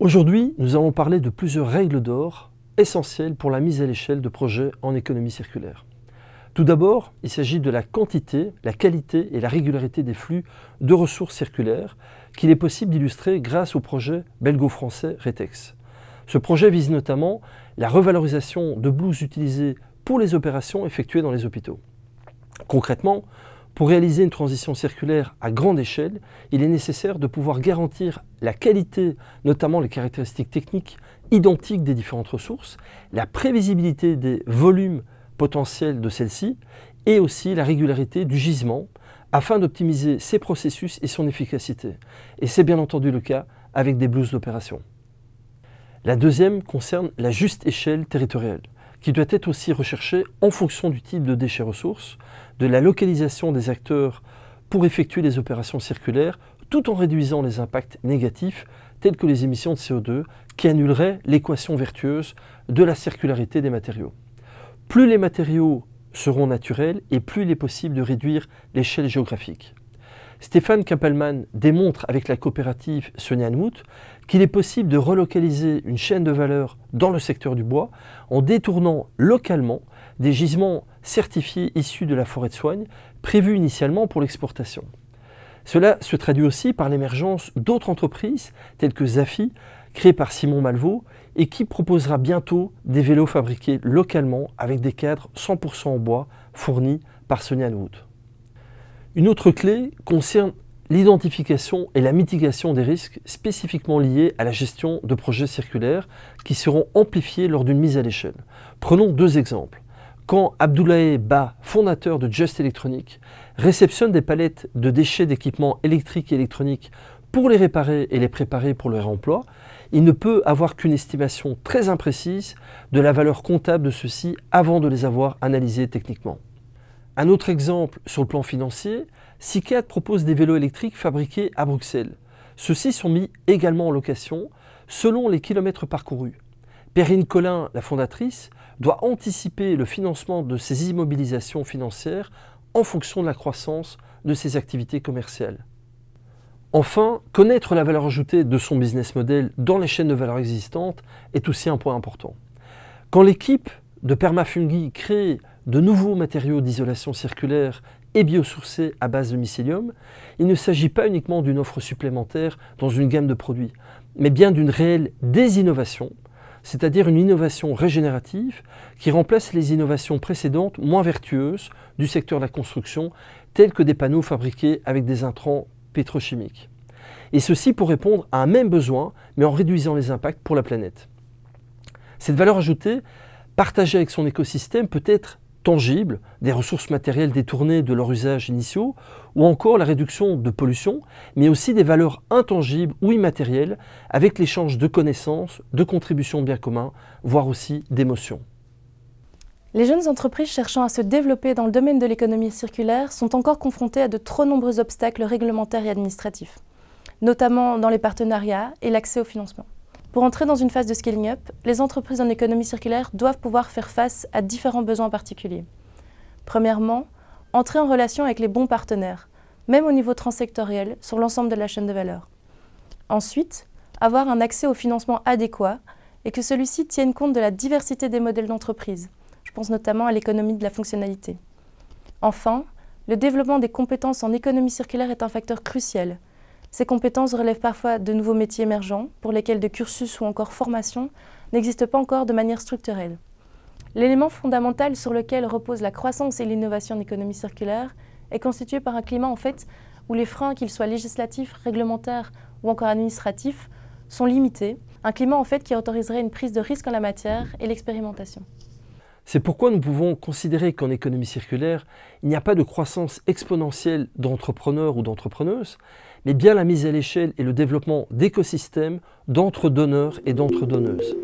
Aujourd'hui, nous allons parler de plusieurs règles d'or essentielles pour la mise à l'échelle de projets en économie circulaire. Tout d'abord, il s'agit de la quantité, la qualité et la régularité des flux de ressources circulaires qu'il est possible d'illustrer grâce au projet belgo-français RETEX. Ce projet vise notamment la revalorisation de blouses utilisées pour les opérations effectuées dans les hôpitaux. Concrètement, pour réaliser une transition circulaire à grande échelle, il est nécessaire de pouvoir garantir la qualité, notamment les caractéristiques techniques identiques des différentes ressources, la prévisibilité des volumes potentiels de celles-ci et aussi la régularité du gisement afin d'optimiser ses processus et son efficacité. Et c'est bien entendu le cas avec des blouses d'opération. La deuxième concerne la juste échelle territoriale, qui doit être aussi recherchée en fonction du type de déchets ressources, de la localisation des acteurs pour effectuer les opérations circulaires, tout en réduisant les impacts négatifs tels que les émissions de CO2 qui annuleraient l'équation vertueuse de la circularité des matériaux. Plus les matériaux seront naturels et plus il est possible de réduire l'échelle géographique. Stéphane Kampelman démontre avec la coopérative Sonian Wood qu'il est possible de relocaliser une chaîne de valeur dans le secteur du bois en détournant localement des gisements certifiés issus de la forêt de soigne prévus initialement pour l'exportation. Cela se traduit aussi par l'émergence d'autres entreprises telles que Zafi, créée par Simon Malvaux et qui proposera bientôt des vélos fabriqués localement avec des cadres 100% en bois fournis par Sonian Wood. Une autre clé concerne l'identification et la mitigation des risques spécifiquement liés à la gestion de projets circulaires qui seront amplifiés lors d'une mise à l'échelle. Prenons deux exemples. Quand Abdoulaye Ba, fondateur de Just Electronic, réceptionne des palettes de déchets d'équipements électriques et électroniques pour les réparer et les préparer pour leur emploi, il ne peut avoir qu'une estimation très imprécise de la valeur comptable de ceux-ci avant de les avoir analysés techniquement. Un autre exemple sur le plan financier, Sicad propose des vélos électriques fabriqués à Bruxelles. Ceux-ci sont mis également en location selon les kilomètres parcourus. Perrine Collin, la fondatrice, doit anticiper le financement de ses immobilisations financières en fonction de la croissance de ses activités commerciales. Enfin, connaître la valeur ajoutée de son business model dans les chaînes de valeur existantes est aussi un point important. Quand l'équipe de Permafungi crée de nouveaux matériaux d'isolation circulaire et biosourcés à base de mycélium, il ne s'agit pas uniquement d'une offre supplémentaire dans une gamme de produits, mais bien d'une réelle désinnovation, c'est-à-dire une innovation régénérative qui remplace les innovations précédentes moins vertueuses du secteur de la construction, telles que des panneaux fabriqués avec des intrants pétrochimiques. Et ceci pour répondre à un même besoin, mais en réduisant les impacts pour la planète. Cette valeur ajoutée, partagée avec son écosystème, peut être tangible, des ressources matérielles détournées de leur usage initiaux, ou encore la réduction de pollution, mais aussi des valeurs intangibles ou immatérielles avec l'échange de connaissances, de contributions de biens communs, voire aussi d'émotions. Les jeunes entreprises cherchant à se développer dans le domaine de l'économie circulaire sont encore confrontées à de trop nombreux obstacles réglementaires et administratifs, notamment dans les partenariats et l'accès au financement. Pour entrer dans une phase de scaling up, les entreprises en économie circulaire doivent pouvoir faire face à différents besoins particuliers. Premièrement, entrer en relation avec les bons partenaires, même au niveau transsectoriel, sur l'ensemble de la chaîne de valeur. Ensuite, avoir un accès au financement adéquat et que celui-ci tienne compte de la diversité des modèles d'entreprise. Je pense notamment à l'économie de la fonctionnalité. Enfin, le développement des compétences en économie circulaire est un facteur crucial. Ces compétences relèvent parfois de nouveaux métiers émergents pour lesquels de cursus ou encore formation n'existent pas encore de manière structurelle. L'élément fondamental sur lequel repose la croissance et l'innovation en économie circulaire est constitué par un climat où les freins, qu'ils soient législatifs, réglementaires ou encore administratifs, sont limités. Un climat qui autoriserait une prise de risque en la matière et l'expérimentation. C'est pourquoi nous pouvons considérer qu'en économie circulaire, il n'y a pas de croissance exponentielle d'entrepreneurs ou d'entrepreneuses, mais bien la mise à l'échelle et le développement d'écosystèmes d'entre-donneurs et d'entre-donneuses.